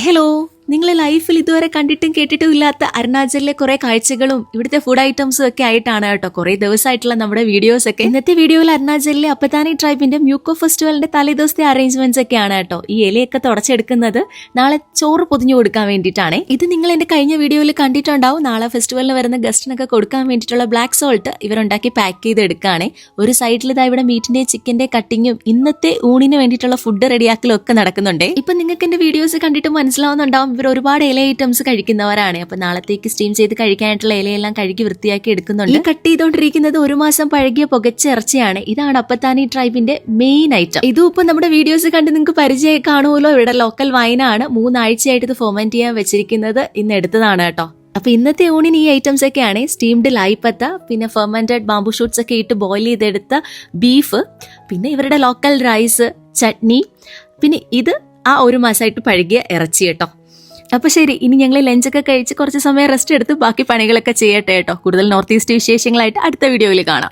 Hello, നിങ്ങൾ ലൈഫിൽ ഇതുവരെ കണ്ടിട്ടും കേട്ടിട്ടും ഇല്ലാത്ത അരുണാചലിലെ കുറെ കാഴ്ചകളും ഇവിടുത്തെ ഫുഡ് ഐറ്റംസും ഒക്കെ ആയിട്ടാണ് കേട്ടോ കുറെ ദിവസമായിട്ടുള്ള നമ്മുടെ വീഡിയോസ് ഒക്കെ. ഇന്നത്തെ വീഡിയോയിൽ അരുണാചലിലെ അപ്പത്താനി ട്രൈബിന്റെ മ്യൂക്കോ ഫെസ്റ്റിവലിന്റെ തലേദിവസത്തെ അറേഞ്ച്മെന്റ്സ് ഒക്കെയാണ് കേട്ടോ. ഈ ഇലയൊക്കെ തുടച്ചെടുക്കുന്നത് നാളെ ചോറ് പൊതിഞ്ഞു കൊടുക്കാൻ വേണ്ടിയിട്ടാണ്. ഇത് നിങ്ങൾ എന്റെ കഴിഞ്ഞ വീഡിയോയിൽ കണ്ടിട്ടുണ്ടാവും. നാളെ ഫെസ്റ്റിവലിന് വരുന്ന ഗസ്റ്റിനൊക്കെ കൊടുക്കാൻ വേണ്ടിയിട്ടുള്ള ബ്ലാക്ക് സോൾട്ട് ഇവരുണ്ടാക്കി പാക്ക് ചെയ്ത് എടുക്കുകയാണ്. ഒരു സൈഡിൽ ഇതാ ഇവിടെ മീറ്റിന്റെ ചിക്കന്റെ കട്ടിങ്ങും ഇന്നത്തെ ഊണിന് വേണ്ടിയിട്ടുള്ള ഫുഡ് റെഡിയാക്കലും ഒക്കെ നടക്കുന്നുണ്ട്. ഇപ്പൊ നിങ്ങൾക്ക് എന്റെ വീഡിയോസ് കണ്ടിട്ട് മനസ്സിലാവുന്നുണ്ടാവും ഇവർ ഒരുപാട് ഇല ഐറ്റംസ് കഴിക്കുന്നവരാണ്. അപ്പൊ നാളത്തേക്ക് സ്റ്റീം ചെയ്ത് കഴിക്കാനായിട്ടുള്ള ഇലയെല്ലാം കഴുകി വൃത്തിയാക്കി എടുക്കുന്നുണ്ട്. കട്ട് ചെയ്തുകൊണ്ടിരിക്കുന്നത് 1 മാസം പഴകിയ പുകച്ച ഇറച്ചിയാണ്. ഇതാണ് അപ്പത്താനി ട്രൈബിന്റെ മെയിൻ ഐറ്റം. ഇതും ഇപ്പൊ നമ്മുടെ വീഡിയോസ് കണ്ട് നിങ്ങൾക്ക് പരിചയം കാണുമല്ലോ. ഇവിടെ ലോക്കൽ വൈനാണ്. 3 ആഴ്ചയായിട്ട് ഇത് ഫെർമെന്റ് ചെയ്യാൻ വെച്ചിരിക്കുന്നത്. ഇന്ന് എടുത്തതാണ് കേട്ടോ. അപ്പൊ ഇന്നത്തെ ഊണിന് ഈ ഐറ്റംസ് ഒക്കെയാണ്. സ്റ്റീംഡ് ലായ്പത്ത, പിന്നെ ഫെർമെന്റഡ് ബാംബു ഷൂട്ട്സ് ഒക്കെ ഇട്ട് ബോയിൽ ചെയ്തെടുത്ത ബീഫ്, പിന്നെ ഇവരുടെ ലോക്കൽ റൈസ്, ചട്നി, പിന്നെ ഇത് ആ 1 മാസമായിട്ട് പഴകിയ ഇറച്ചി കേട്ടോ. അപ്പൊ ശരി, ഇനി ഞങ്ങൾ ലഞ്ചൊക്കെ കഴിച്ച് കുറച്ച് സമയം റെസ്റ്റ് എടുത്ത് ബാക്കി പണികളൊക്കെ ചെയ്യട്ടെ കേട്ടോ. കൂടുതൽ നോർത്ത് ഈസ്റ്റ് വിശേഷങ്ങളായിട്ട് അടുത്ത വീഡിയോയിൽ കാണാം.